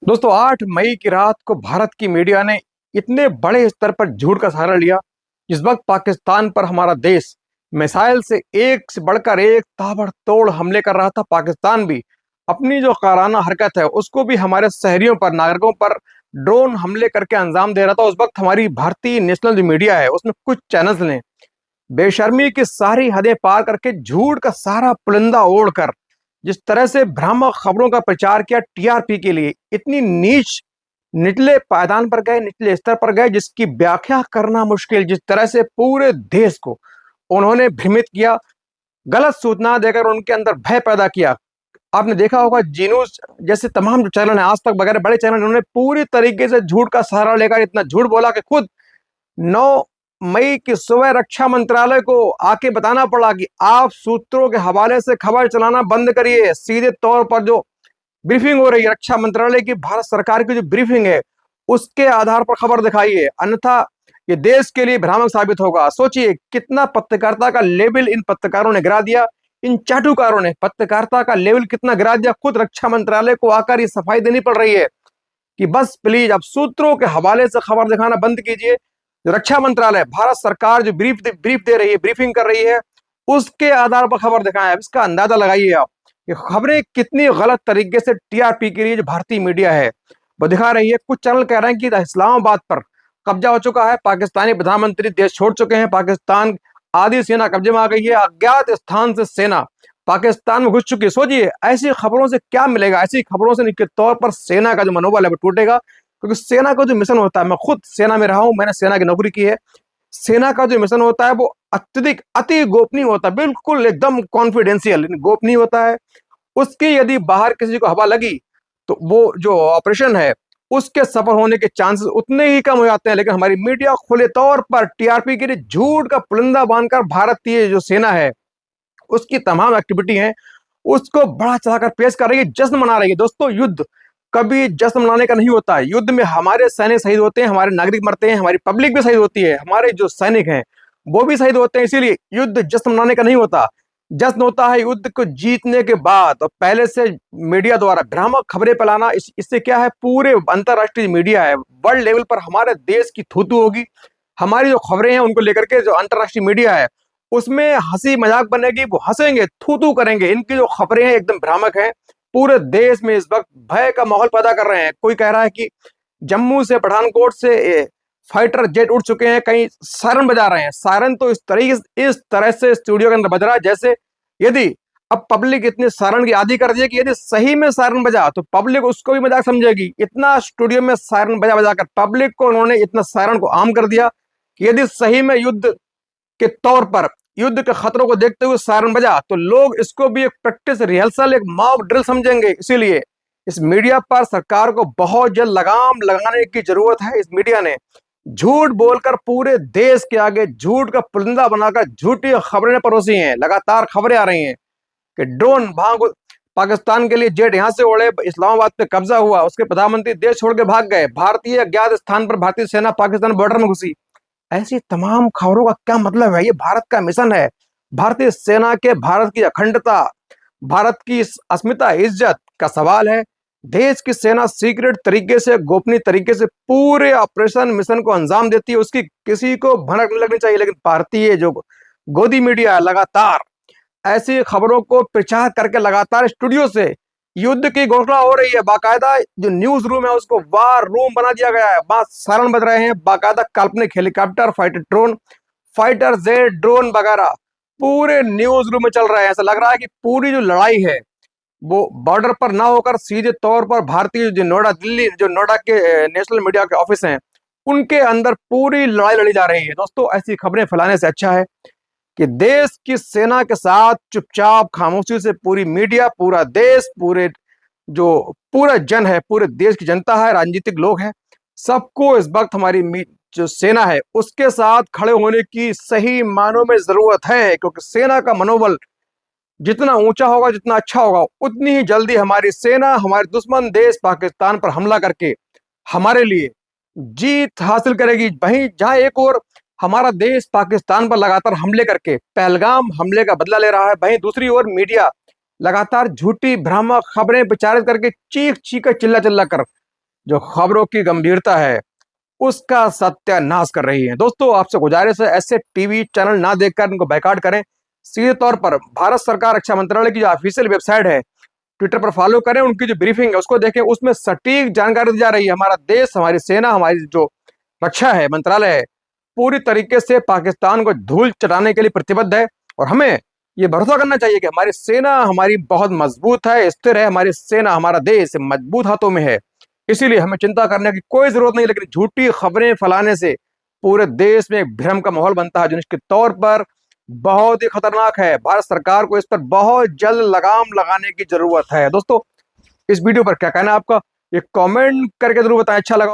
दोस्तों 8 मई की रात को भारत की मीडिया ने इतने बड़े स्तर पर झूठ का सहारा लिया। जिस वक्त पाकिस्तान पर हमारा देश मिसाइल से एक से बढ़कर एक ताबड़तोड़ हमले कर रहा था, पाकिस्तान भी अपनी जो काराना हरकत है उसको भी हमारे शहरियों पर, नागरिकों पर ड्रोन हमले करके अंजाम दे रहा था। उस वक्त हमारी भारतीय नेशनल जो मीडिया है उसमें कुछ चैनल्स ने बेशर्मी की सारी हदें पार करके झूठ का सारा पुलिंदा ओढ़कर जिस तरह से भ्रामक खबरों का प्रचार किया, टीआरपी के लिए इतनी नीच निचले पायदान पर गए, निचले स्तर पर गए जिसकी व्याख्या करना मुश्किल। जिस तरह से पूरे देश को उन्होंने भ्रमित किया, गलत सूचना देकर उनके अंदर भय पैदा किया। आपने देखा होगा जी न्यूज जैसे तमाम जो चैनल है, आज तक वगैरह बड़े चैनल, उन्होंने पूरी तरीके से झूठ का सहारा लेकर इतना झूठ बोला कि खुद 9 मई की सुबह रक्षा मंत्रालय को आके बताना पड़ा कि आप सूत्रों के हवाले से खबर चलाना बंद करिए। सीधे तौर पर जो ब्रीफिंग हो रही है रक्षा मंत्रालय की, भारत सरकार की जो ब्रीफिंग है उसके आधार पर खबर दिखाइए, अन्यथा ये देश के लिए भ्रामक साबित होगा। सोचिए कितना पत्रकारिता का लेवल इन पत्रकारों ने गिरा दिया, इन चाटुकारों ने पत्रकारिता का लेवल कितना गिरा दिया। खुद रक्षा मंत्रालय को आकर ये सफाई देनी पड़ रही है कि बस प्लीज अब सूत्रों के हवाले से खबर दिखाना बंद कीजिए। जो रक्षा मंत्रालय, भारत सरकार जो ब्रीफ दे रही है, ब्रीफिंग कर रही है, उसके आधार पर खबर दिखाएं। अब इसका अंदाजा लगाइए आप कि खबरें कितनी गलत तरीके से टीआरपी के लिए जो भारतीय मीडिया है वो दिखा रही है। कुछ चैनल कह रहे हैं कि इस्लामाबाद पर कब्जा हो चुका है, पाकिस्तानी प्रधानमंत्री देश छोड़ चुके हैं, पाकिस्तान आधी सेना कब्जे में आ गई है, अज्ञात स्थान से सेना पाकिस्तान में घुस चुकी है। सोचिए ऐसी खबरों से क्या मिलेगा। ऐसी खबरों से निश्चित तौर पर सेना का जो मनोबल है वो टूटेगा, क्योंकि सेना का जो मिशन होता है, मैं खुद सेना में रहा हूं, मैंने सेना की नौकरी की है, सेना का जो मिशन होता है वो अत्यधिक अति गोपनीय होता है, बिल्कुल एकदम कॉन्फिडेंशियल गोपनीय होता है। उसकी यदि बाहर किसी को हवा लगी तो वो जो ऑपरेशन है उसके सफल होने के चांसेस उतने ही कम हो जाते हैं। लेकिन हमारी मीडिया खुले तौर पर टीआरपी के लिए झूठ का पुलिंदा बांधकर भारतीय जो सेना है उसकी तमाम एक्टिविटी है उसको बढ़ा चढ़ाकर पेश कर रही है, जश्न मना रही है। दोस्तों युद्ध कभी जश्न मनाने का नहीं होता है। युद्ध में हमारे सैनिक शहीद होते हैं, हमारे नागरिक मरते हैं, हमारी पब्लिक भी शहीद होती है, हमारे जो सैनिक हैं वो भी शहीद होते हैं। इसीलिए युद्ध जश्न मनाने का नहीं होता, जश्न होता है युद्ध को जीतने के बाद। और पहले से मीडिया द्वारा भ्रामक खबरें फैलाना, इससे क्या है, पूरे अंतरराष्ट्रीय मीडिया है, वर्ल्ड लेवल पर हमारे देश की थूथू होगी। हमारी जो खबरें हैं उनको लेकर के जो अंतरराष्ट्रीय मीडिया है उसमें हंसी मजाक बनेगी, वो हंसेंगे, थू थू करेंगे। इनकी जो खबरें हैं एकदम भ्रामक हैं, पूरे देश में इस वक्त भय का माहौल पैदा कर रहे हैं। कोई कह रहा है कि जम्मू से पठानकोट से फाइटर जेट उड़ चुके हैं, कहीं सायरन बजा रहे हैं। सायरन तो इस तरह से स्टूडियो के अंदर बज रहा है जैसे यदि अब पब्लिक इतने सायरन की आदी कर दी कि यदि सही में सायरन बजा तो पब्लिक उसको भी मजाक समझेगी। इतना स्टूडियो में सायरन बजा बजा कर पब्लिक को उन्होंने इतना सायरन को आम कर दिया कि यदि सही में युद्ध के तौर पर, युद्ध के खतरों को देखते हुए सायरन बजा तो लोग इसको भी एक प्रैक्टिस, रिहर्सल, एक मॉक ड्रिल समझेंगे। इसीलिए इस मीडिया पर सरकार को बहुत जल्द लगाम लगाने की जरूरत है। इस मीडिया ने झूठ बोलकर पूरे देश के आगे झूठ का पुलिंदा बनाकर झूठी खबरें परोसी हैं। लगातार खबरें आ रही हैं कि ड्रोन वहां पाकिस्तान के लिए जेट यहां से उड़े, इस्लामाबाद पे कब्जा हुआ, उसके प्रधानमंत्री देश छोड़ के भाग गए, भारतीय अज्ञात स्थान पर भारतीय सेना पाकिस्तान बॉर्डर में घुसी। ऐसी तमाम खबरों का क्या मतलब है? ये भारत का मिशन है, भारतीय सेना के भारत की अखंडता, भारत की अस्मिता, इज्जत का सवाल है। देश की सेना सीक्रेट तरीके से, गोपनीय तरीके से पूरे ऑपरेशन मिशन को अंजाम देती है, उसकी किसी को भनक नहीं लगनी चाहिए। लेकिन भारतीय जो गोदी मीडिया लगातार ऐसी खबरों को प्रचार करके लगातार स्टूडियो से युद्ध की घोषणा हो रही है। बाकायदा जो न्यूज रूम है उसको वार रूम बना दिया गया है, वहां सायरन बज रहे हैं, बाकायदा काल्पनिक helicopter, fighter drone, fighter jet drone वगैरह पूरे न्यूज रूम में चल रहा है। ऐसा लग रहा है कि पूरी जो लड़ाई है वो बॉर्डर पर ना होकर सीधे तौर पर भारतीय जो नोएडा, दिल्ली, जो नोएडा के नेशनल मीडिया के ऑफिस हैं उनके अंदर पूरी लड़ाई लड़ी जा रही है। दोस्तों ऐसी खबरें फैलाने से अच्छा है कि देश की सेना के साथ चुपचाप खामोशी से पूरी मीडिया, पूरा देश, पूरा जन है, पूरे देश की जनता है, राजनीतिक लोग हैं, सबको इस वक्त हमारी जो सेना है उसके साथ खड़े होने की सही मानों में जरूरत है। क्योंकि सेना का मनोबल जितना ऊंचा होगा, जितना अच्छा होगा, उतनी ही जल्दी हमारी सेना हमारे दुश्मन देश पाकिस्तान पर हमला करके हमारे लिए जीत हासिल करेगी। वहीं जहां एक और हमारा देश पाकिस्तान पर लगातार हमले करके पहलगाम हमले का बदला ले रहा है, वहीं दूसरी ओर मीडिया लगातार झूठी भ्रामक खबरें प्रचारित करके चीख चीख कर चिल्ला चिल्ला कर जो खबरों की गंभीरता है उसका सत्यानाश कर रही है। दोस्तों, आपसे गुजारिश है ऐसे टीवी चैनल ना देखकर इनको बैकाट करें। सीधे तौर पर भारत सरकार रक्षा मंत्रालय की जो ऑफिशियल वेबसाइट है, ट्विटर पर फॉलो करें, उनकी जो ब्रीफिंग है उसको देखें, उसमें सटीक जानकारी दी जा रही है। हमारा देश, हमारी सेना, हमारी जो रक्षा है मंत्रालय है, पूरी तरीके से पाकिस्तान को धूल चटाने के लिए प्रतिबद्ध है। और हमें ये भरोसा करना चाहिए कि हमारी सेना हमारी बहुत मजबूत है, स्थिर है। हमारी सेना, हमारा देश मजबूत हाथों में है, इसीलिए हमें चिंता करने की कोई जरूरत नहीं। लेकिन झूठी खबरें फैलाने से पूरे देश में एक भ्रम का माहौल बनता है, जो निश्चित तौर पर बहुत ही खतरनाक है। भारत सरकार को इस पर बहुत जल्द लगाम लगाने की जरूरत है। दोस्तों, इस वीडियो पर क्या कहना है आपका, ये कमेंट करके जरूर बताएं। अच्छा लगा